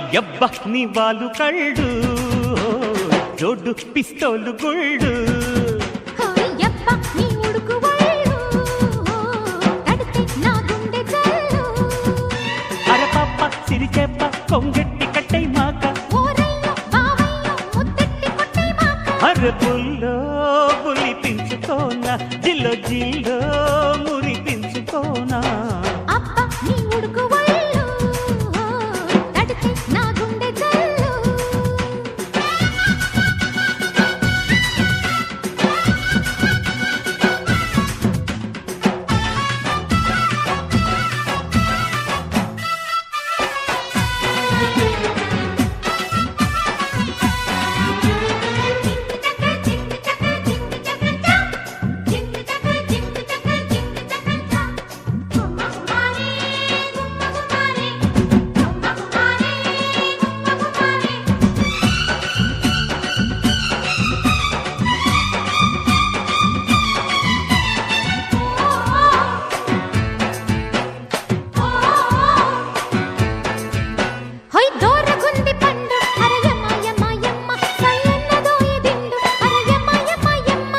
అయ్యబ్బ నీ వాలు కళ్ళు జోడు పిస్తోలు గుళ్ళు అయ్యబ్బ నీ ఉడుకు వళ్ళు తడితే నా గుండె జల్లు అరపప్ప సిరిచెప్ప కొంగెట్టి కట్టై మాక ఓరయ్యో బావయ్యో ముద్దెట్టి కొట్టై మాక అర పుల్లో పులి పెంచుకోనా జిల్లో జిల్లో మురి పెంచుకోనా అబ్బ నీ ఉడుకు వళ్ళు తడితే నా గుండె జల్లు హోయ్ దోరగుంది పండు అరయమ్మ యమ్మ యమ్మ సయ్యన్నదో ఇదిండు అరయమ్మ యమ్మ యమ్మ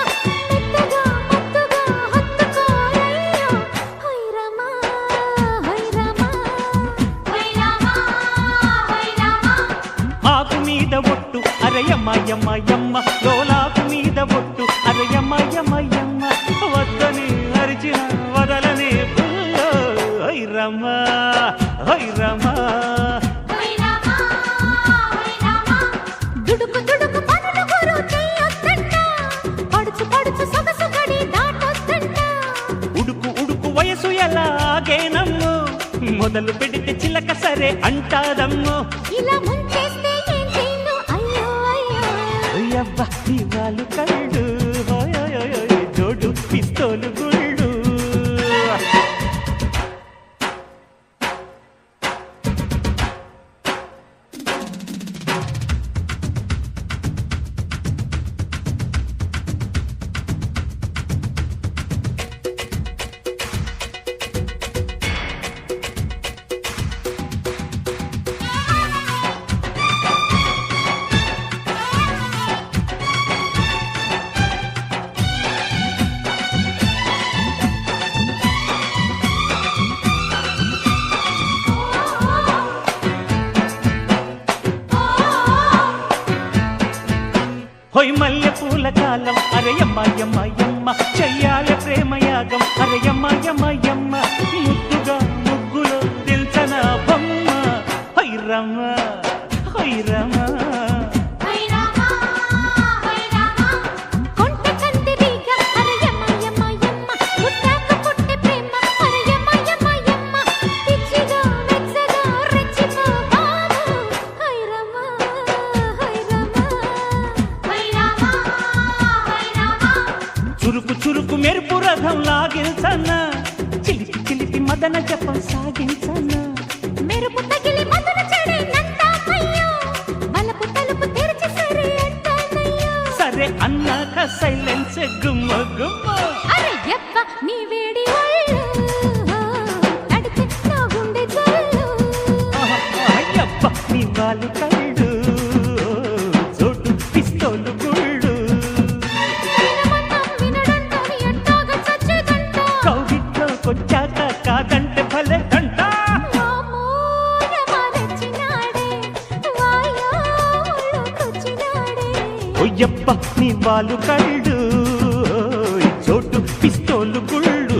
మెత్తగా ముద్దుగా హత్తుకోరయ్యో హోయ్ రామా హోయ్ రామా హోయ్ రామా హోయ్ రామా ఆకు మీద ఒట్టు అరయమ్మ యమ్మ యమ్మ లోలాకు మీద ఒట్టు అరయమ్మ యమ్మ యమ్మ వద్దని అరిచిన వదలని పుల్లో హై రమా హై రమా హోయ్ రామా హోయ్ రామా దుడుకు దుడుకు పనులు గురు చెయ్యొద్దంట పడుచు పడుచు సొగసు గడి దాటొద్దంట ఉడుకు ఉడుకు వయసు ఎలాగేనమ్ము మొదలు పెడితే చిలక సరే అంటాదమ్ము ఇలా ముంచేస్తే ఏం చేయను అయ్యో అయ్యో అయ్యబ్బ నీ వాలు కళ్ళు హోయ్ జోడు పిస్తోలు గుళ్ళు హొయ్ మల్లె పూల కాలం అరయమ్మ యమ్మ యమ్మ చెయ్యాల ప్రేమయాగం అరయమ్మ యమ్మ యమ్మ ముద్దుగా ముగ్గులో దిల్చన బొమ్మ హై రమ హై రమ హోయ్ రామా హోయ్ రామా కొంటె కంది రీగ అరయమ్మ యమ్మ యమ్మ ముట్టాక పుట్టె ప్రేమ అరయమ్మ యమ్మ యమ్మ పిచ్చిగా వెచ్చగా రెచ్చిపో బాబు హోయ్ రామా హోయ్ రామా హోయ్ రామా హోయ్ రామా చురుకు చురుకు మెరుపు రథం లాగించన్న చిలిపి చిలిపి మదన జపం సాగించన్న మెరుపు తగిలి మధుర చెడే నంటామయ్యో బలపు తలుపు తెరిచి సరే అంటానయ్యో సరే అన్నాక సైలెన్స్ గుమ్మ గుమ్మ అరే యబ్బ నీ వేడి వళ్ళు తడితే నా గుండె జల్లు అయ్యబ్బ నీ వాలు కళ్ళు జోడు పిస్తోలు గుళ్ళు వినమన్నా వినడంట ఎట్టాగ చచ్చేదంట కౌగిట్లోకొచ్చాక కాదంటే భలే అంట వామ్మో రమాలొచ్చినాడే వాయో ఒళ్ళోకొచ్చినాడే ఒయ్యబ్బ నీ వాలు కళ్ళు చోటు పిస్తోలు గుళ్ళు